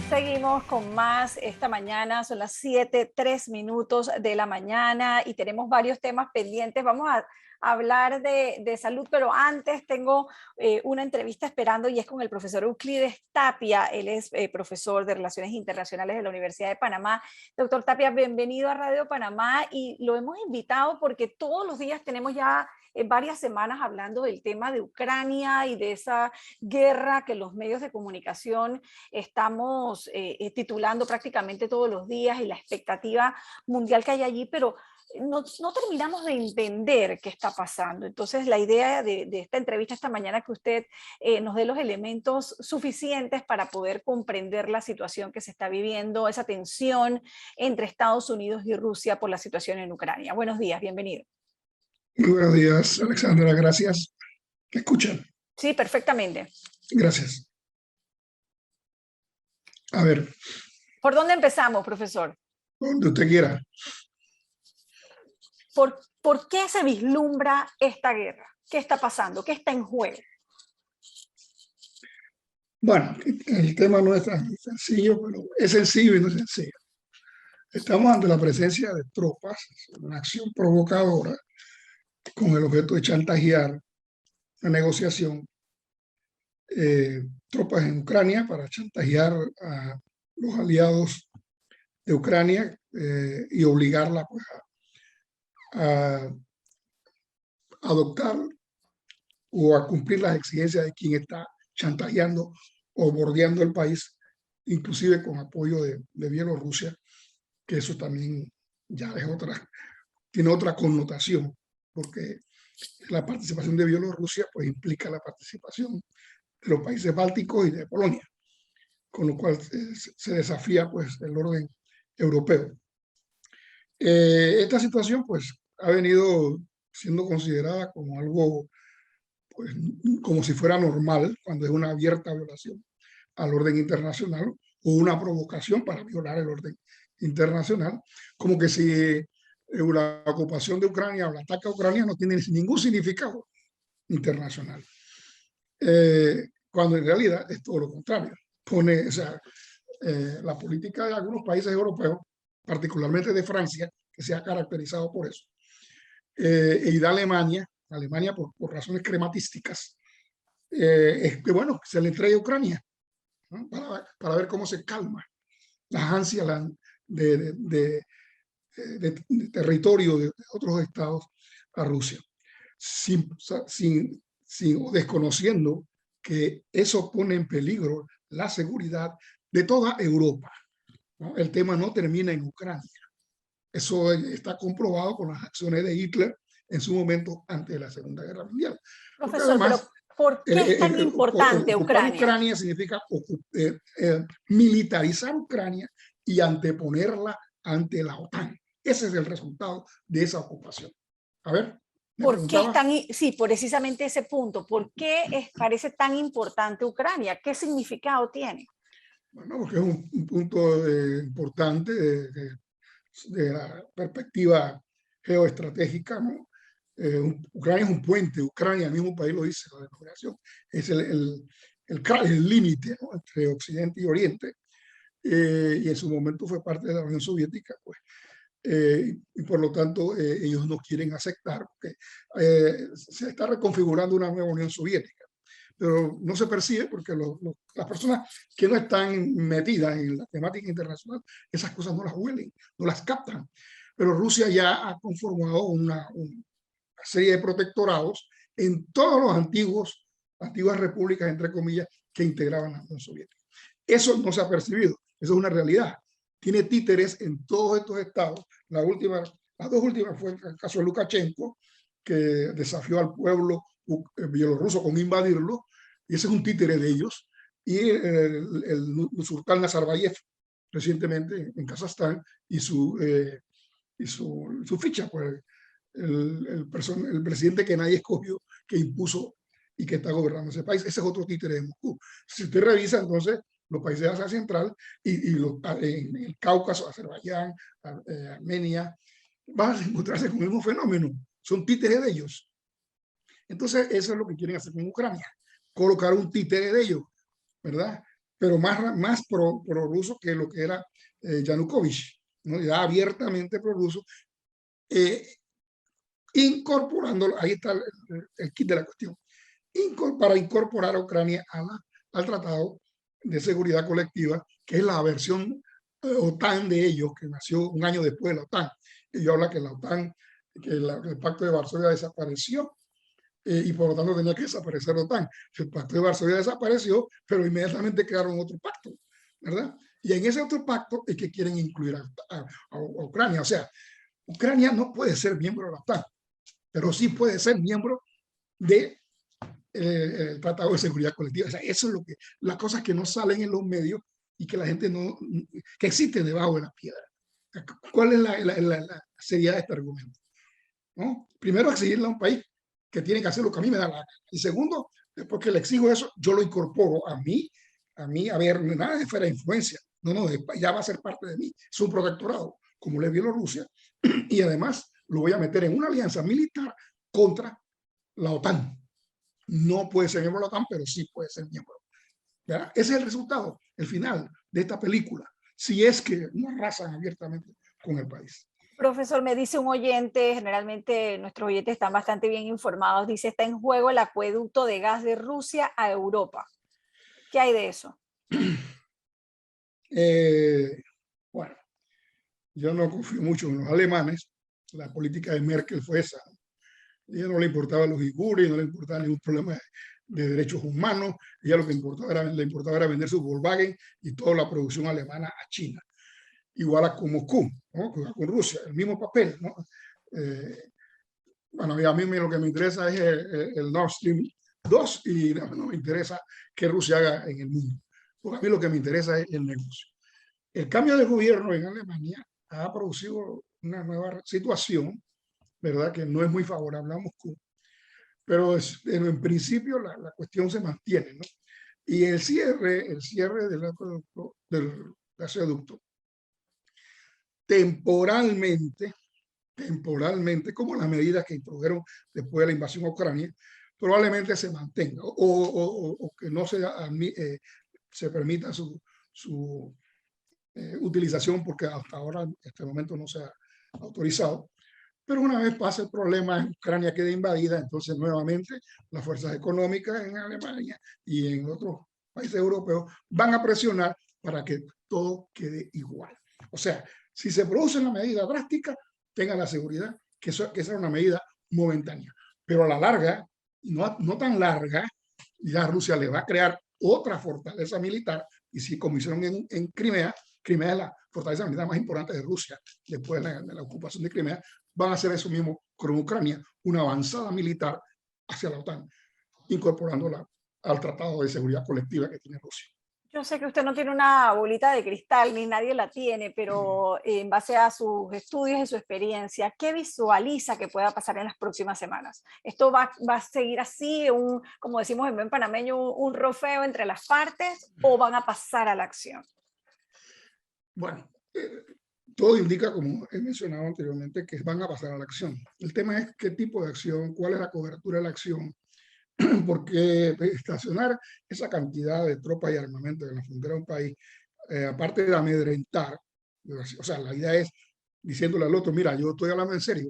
Seguimos con más esta mañana, son las 7:03 de la mañana y tenemos varios temas pendientes. Vamos a hablar de salud, pero antes tengo una entrevista esperando y es con el profesor Euclides Tapia. Él es profesor de Relaciones Internacionales de la Universidad de Panamá. Doctor Tapia, bienvenido a Radio Panamá y lo hemos invitado porque todos los días tenemos ya varias semanas hablando del tema de Ucrania y de esa guerra que los medios de comunicación estamos titulando prácticamente todos los días y la expectativa mundial que hay allí, pero no terminamos de entender qué está pasando. Entonces, la idea de esta entrevista esta mañana es que usted nos dé los elementos suficientes para poder comprender la situación que se está viviendo, esa tensión entre Estados Unidos y Rusia por la situación en Ucrania. Buenos días, bienvenido. Muy buenos días, Alexandra, gracias. ¿Me escuchan? Sí, perfectamente. Gracias. A ver. ¿Por dónde empezamos, profesor? Donde usted quiera. ¿Por qué se vislumbra esta guerra? ¿Qué está pasando? ¿Qué está en juego? Bueno, el tema no es tan sencillo, pero es sencillo y no es sencillo. Estamos ante la presencia de tropas, una acción provocadora con el objeto de chantajear la negociación, tropas en Ucrania para chantajear a los aliados de Ucrania y obligarla pues, a adoptar o a cumplir las exigencias de quien está chantajeando o bordeando el país, inclusive con apoyo de Bielorrusia, que eso también ya es tiene otra connotación, porque la participación de Bielorrusia pues implica la participación de los países bálticos y de Polonia, con lo cual se desafía pues el orden europeo. Esta situación pues ha venido siendo considerada como algo pues, como si fuera normal cuando es una abierta violación al orden internacional o una provocación para violar el orden internacional, como que si la ocupación de Ucrania o el ataque a Ucrania no tiene ningún significado internacional. Cuando en realidad es todo lo contrario. Pone, o sea, la política de algunos países europeos, particularmente de Francia, que se ha caracterizado por eso, y de Alemania por razones crematísticas, es que bueno, se le entregue a Ucrania, ¿no? para ver cómo se calma las ansias de territorio de otros estados a Rusia, desconociendo que eso pone en peligro la seguridad de toda Europa, ¿no? El tema no termina en Ucrania. Eso está comprobado con las acciones de Hitler en su momento antes de la Segunda Guerra Mundial. Porque Profesor, además, pero ¿por qué es tan importante ocupar Ucrania? Ucrania significa militarizar Ucrania y anteponerla ante la OTAN. Ese es el resultado de esa ocupación. A ver, ¿me ¿Por qué es preguntaba? tan, sí, precisamente ese punto, ¿por qué parece tan importante Ucrania? ¿Qué significado tiene? Bueno, porque es un punto importante de la perspectiva geoestratégica, ¿no? Ucrania es un puente, Ucrania, el mismo país lo dice, la denominación, es el límite, ¿no? Entre Occidente y Oriente, y en su momento fue parte de la Unión Soviética, pues, y por lo tanto ellos no quieren aceptar, porque se está reconfigurando una nueva Unión Soviética, pero no se percibe porque las personas que no están metidas en la temática internacional, esas cosas no las huelen, no las captan. Pero Rusia ya ha conformado una serie de protectorados en todos los antiguas repúblicas, entre comillas, que integraban la Unión Soviética. Eso no se ha percibido, eso es una realidad. Tiene títeres en todos estos estados. Las dos últimas fue el caso de Lukashenko, que desafió al pueblo bielorruso con invadirlo, y ese es un títere de ellos. Y el Nursultán Nazarbayev, recientemente en Kazajstán, y su ficha, pues el presidente que nadie escogió, que impuso y que está gobernando ese país. Ese es otro títere de Moscú. Si usted revisa, entonces, los países de Asia Central en el Cáucaso, Azerbaiyán, Armenia, van a encontrarse con el mismo fenómeno. Son títeres de ellos. Entonces, eso es lo que quieren hacer con Ucrania. Colocar un títere de ellos, ¿verdad? pero más prorruso que lo que era Yanukovych, ¿no? Ya abiertamente prorruso, incorporándolo, ahí está el kit de la cuestión, para incorporar a Ucrania al Tratado de Seguridad Colectiva, que es la versión OTAN de ellos, que nació un año después de la OTAN. Ellos hablan que la OTAN, el Pacto de Varsovia desapareció, y por lo tanto tenía que desaparecer la OTAN. El Pacto de Varsovia desapareció, pero inmediatamente crearon otro pacto, ¿verdad? Y en ese otro pacto es que quieren incluir a Ucrania. O sea, Ucrania no puede ser miembro de la OTAN, pero sí puede ser miembro de el Tratado de Seguridad Colectiva. O sea, eso es lo que, las cosas que no salen en los medios y que la gente no, que existen debajo de la piedra. ¿Cuál es la seriedad de este argumento? ¿No? Primero, exigirle a un país que tiene que hacer lo que a mí me da la gana. Y segundo, después que le exijo eso, yo lo incorporo a ver, nada de esfera de influencia. No, no, ya va a ser parte de mí. Es un protectorado, como le Bielorrusia, y además lo voy a meter en una alianza militar contra la OTAN. No puede ser miembro de la OTAN, pero sí puede ser miembro. ¿Verdad? Ese es el resultado, el final de esta película, si es que no arrasan abiertamente con el país. Profesor, me dice un oyente, generalmente nuestros oyentes están bastante bien informados, dice, está en juego el acueducto de gas de Rusia a Europa. ¿Qué hay de eso? Bueno, yo no confío mucho en los alemanes. La política de Merkel fue esa. A ella no le importaba los uigures, no le importaba ningún problema de derechos humanos. A ella lo que le importaba era vender su Volkswagen y toda la producción alemana a China. Igual a con Moscú, ¿no? Con Rusia, el mismo papel, ¿no? Bueno, a mí lo que me interesa es el Nord Stream 2 y no me interesa qué Rusia haga en el mundo. Porque a mí lo que me interesa es el negocio. El cambio de gobierno en Alemania ha producido una nueva situación, ¿verdad? Que no es muy favorable a Moscú, pero en principio la cuestión se mantiene, ¿no? Y el cierre del gasoducto temporalmente, como las medidas que introdujeron después de la invasión a Ucrania, probablemente se mantenga o que no se permita su utilización, porque hasta ahora, en este momento, no se ha autorizado. Pero una vez pase el problema, Ucrania quede invadida, entonces nuevamente las fuerzas económicas en Alemania y en otros países europeos van a presionar para que todo quede igual. O sea, si se produce una medida drástica, tengan la seguridad que esa es una medida momentánea. Pero a la larga, no tan larga, ya Rusia le va a crear otra fortaleza militar, y si como hicieron en Crimea, Crimea es la fortaleza militar más importante de Rusia después de la ocupación de Crimea, van a hacer eso mismo con Ucrania, una avanzada militar hacia la OTAN, incorporándola al Tratado de Seguridad Colectiva que tiene Rusia. Yo sé que usted no tiene una bolita de cristal, ni nadie la tiene, pero en base a sus estudios y su experiencia, ¿qué visualiza que pueda pasar en las próximas semanas? ¿Esto va a seguir así, como decimos en buen panameño, un rofeo entre las partes, o van a pasar a la acción? Bueno, todo indica, como he mencionado anteriormente, que van a pasar a la acción. El tema es qué tipo de acción, cuál es la cobertura de la acción, porque estacionar esa cantidad de tropas y armamento en la frontera de un país, aparte de amedrentar, o sea, la idea es diciéndole al otro, mira, yo estoy hablando en serio,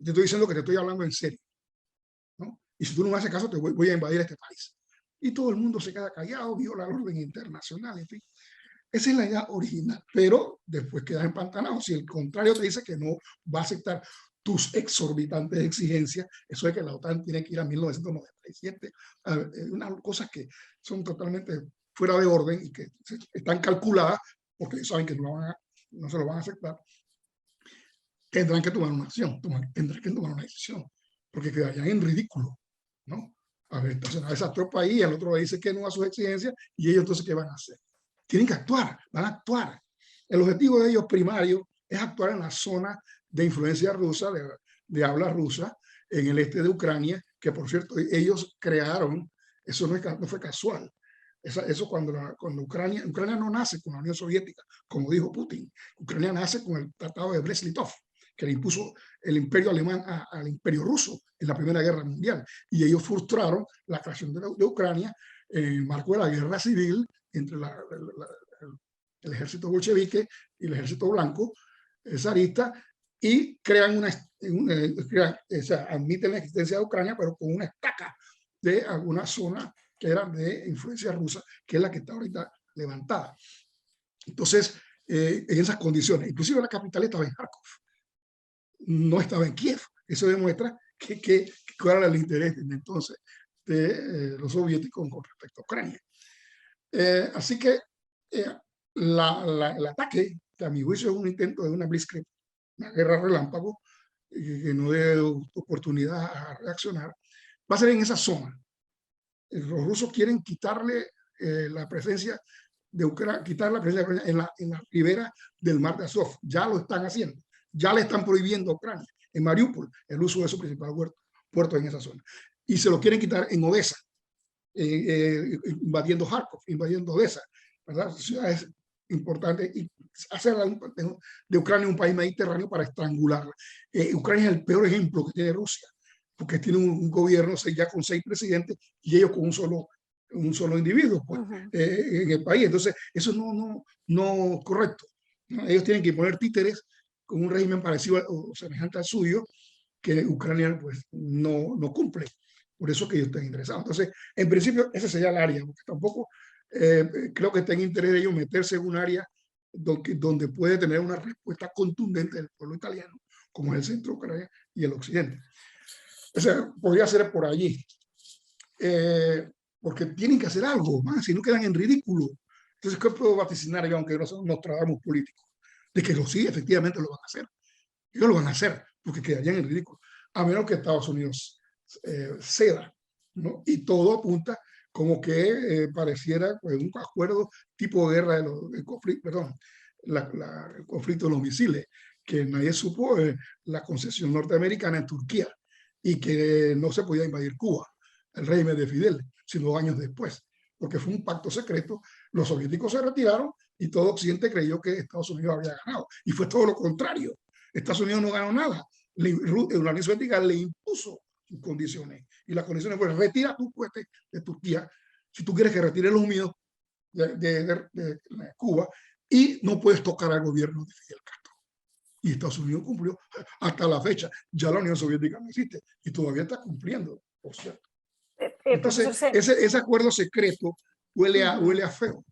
yo estoy diciendo que te estoy hablando en serio, ¿no? Y si tú no me haces caso, voy a invadir este país. Y todo el mundo se queda callado, viola la orden internacional, en fin. Esa es la idea original, pero después quedas empantanado. Si el contrario te dice que no va a aceptar tus exorbitantes exigencias, eso es que la OTAN tiene que ir a 1997, unas cosas que son totalmente fuera de orden y que están calculadas porque saben que no se lo van a aceptar, tendrán que tomar una acción, tendrán que tomar una decisión, porque quedarían en ridículo, ¿no? A ver, entonces a esa tropa ahí, el otro le dice que no a sus exigencias, y ellos entonces, ¿qué van a hacer? Tienen que actuar, van a actuar. El objetivo de ellos primario es actuar en la zona de influencia rusa, de habla rusa, en el este de Ucrania, que por cierto ellos crearon, eso no fue casual. Eso cuando Ucrania no nace con la Unión Soviética, como dijo Putin. Ucrania nace con el Tratado de Brest-Litov, que le impuso el imperio alemán al imperio ruso en la Primera Guerra Mundial. Y ellos frustraron la creación de Ucrania en el marco de la guerra civil entre el ejército bolchevique y el ejército blanco zarista, y crean o sea, admiten la existencia de Ucrania, pero con una estaca de alguna zona que era de influencia rusa, que es la que está ahorita levantada. Entonces, en esas condiciones, inclusive la capital estaba en Kharkov, no estaba en Kiev. Eso demuestra cuál era el interés entonces de los soviéticos con respecto a Ucrania. Así que el ataque, que a mi juicio es un intento de una blitzkrieg, una guerra relámpago, que no dé oportunidad a reaccionar, va a ser en esa zona. Los rusos quieren quitarle la presencia de Ucrania, quitar la presencia de Ucrania en la ribera del mar de Azov. Ya lo están haciendo. Ya le están prohibiendo a Ucrania, en Mariupol, el uso de su principal puerto en esa zona. Y se lo quieren quitar en Odessa, invadiendo Kharkov, invadiendo Odessa, ¿verdad? Ciudades importantes, y hacer de Ucrania un país mediterráneo para estrangularla. Ucrania es el peor ejemplo que tiene Rusia, porque tiene un gobierno ya con 6 presidentes y ellos con un solo individuo pues, en el país. Entonces, eso no correcto. ¿No? Ellos tienen que poner títeres con un régimen parecido o semejante al suyo, que Ucrania pues, no cumple. Por eso que ellos están interesados. Entonces, en principio, ese sería el área, porque tampoco creo que está en interés de ellos meterse en un área donde puede tener una respuesta contundente del pueblo italiano, como es el centro de Ucrania y el occidente. O sea, podría ser por allí. Porque tienen que hacer algo más, si no quedan en ridículo. Entonces, ¿qué puedo vaticinar yo, aunque no nos tratamos políticos? De que sí, efectivamente lo van a hacer. Ellos lo van a hacer, porque quedarían en ridículo. A menos que Estados Unidos ceda, ¿no? Y todo apunta como que pareciera pues, un acuerdo tipo guerra del conflicto, perdón, el conflicto de los misiles, que nadie supo la concesión norteamericana en Turquía y que no se podía invadir Cuba, el régimen de Fidel, sino años después, porque fue un pacto secreto. Los soviéticos se retiraron y todo Occidente creyó que Estados Unidos había ganado, y fue todo lo contrario. Estados Unidos no ganó nada. La Unión Soviética le impuso sus condiciones, y las condiciones fueron: retira tus cohetes de Turquía si tú quieres que retire los míos de Cuba, y no puedes tocar al gobierno de Fidel Castro. Y Estados Unidos cumplió hasta la fecha. Ya la Unión Soviética no existe y todavía está cumpliendo, por cierto. Entonces, ese acuerdo secreto huele a feo.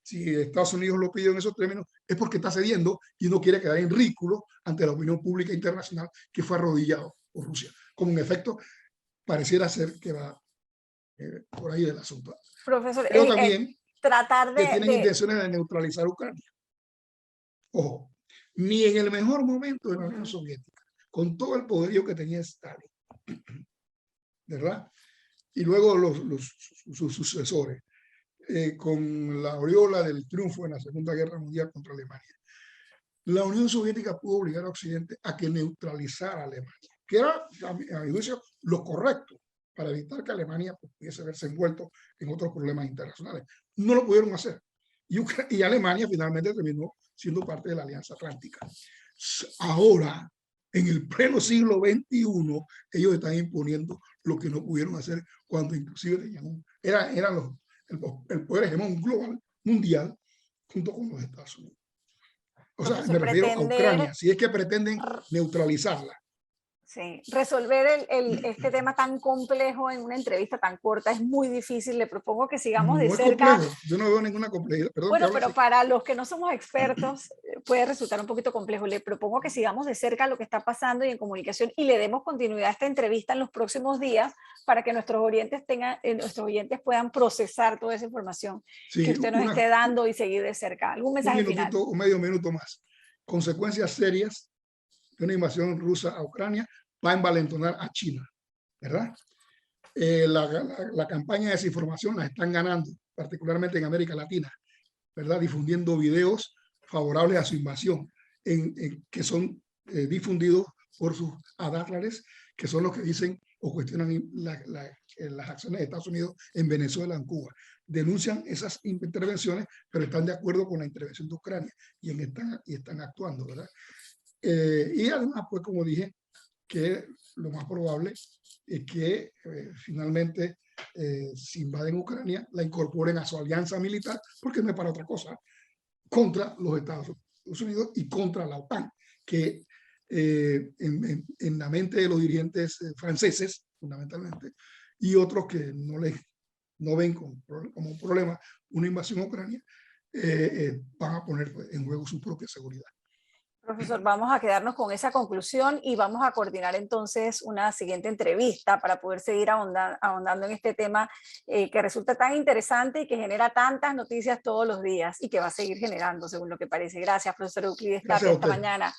Si Estados Unidos lo pidió en esos términos, es porque está cediendo y no quiere quedar en ridículo ante la opinión pública internacional, que fue arrodillado por Rusia. Como en efecto, pareciera ser que va por ahí el asunto. Profesor, Creo también tratar que tienen intenciones de neutralizar Ucrania. Ojo, ni en el mejor momento de la Unión Soviética, con todo el poderío que tenía Stalin, ¿verdad? Y luego sus sucesores, con la aureola del triunfo en la Segunda Guerra Mundial contra Alemania. La Unión Soviética pudo obligar a Occidente a que neutralizara a Alemania, que era, a mi juicio, lo correcto para evitar que Alemania pudiese verse envuelto en otros problemas internacionales. No lo pudieron hacer. Y Alemania finalmente terminó siendo parte de la Alianza Atlántica. Ahora, en el pleno siglo XXI, ellos están imponiendo lo que no pudieron hacer cuando inclusive tenían eran el poder hegemón global, mundial, junto con los Estados Unidos. O sea, me refiero a Ucrania, si es que pretenden neutralizarla. Sí, resolver este tema tan complejo en una entrevista tan corta es muy difícil. Le propongo que sigamos de cerca. Complejo. Yo no veo ninguna complejidad. Perdón, bueno, pero para los que no somos expertos puede resultar un poquito complejo. Le propongo que sigamos de cerca lo que está pasando y en comunicación, y le demos continuidad a esta entrevista en los próximos días para que nuestros oyentes puedan procesar toda esa información que usted nos esté dando y seguir de cerca. ¿Algún mensaje final? Un medio minuto más. Consecuencias serias de una invasión rusa a Ucrania va a envalentonar a China, ¿verdad? La campaña de desinformación la están ganando, particularmente en América Latina, ¿verdad? Difundiendo videos favorables a su invasión, que son difundidos por sus adátrares, que son los que dicen o cuestionan las acciones de Estados Unidos en Venezuela, en Cuba. Denuncian esas intervenciones, pero están de acuerdo con la intervención de Ucrania y están actuando, ¿verdad? Y además, pues como dije, que lo más probable es que finalmente si invaden Ucrania, la incorporen a su alianza militar, porque no es para otra cosa, contra los Estados Unidos y contra la OTAN, que en la mente de los dirigentes franceses, fundamentalmente, y otros que no ven como un problema una invasión a Ucrania, van a poner en juego su propia seguridad. Profesor, vamos a quedarnos con esa conclusión y vamos a coordinar entonces una siguiente entrevista para poder seguir ahondando en este tema que resulta tan interesante y que genera tantas noticias todos los días y que va a seguir generando, según lo que parece. Gracias, profesor Euclides Gracias Tapia, a esta usted. mañana.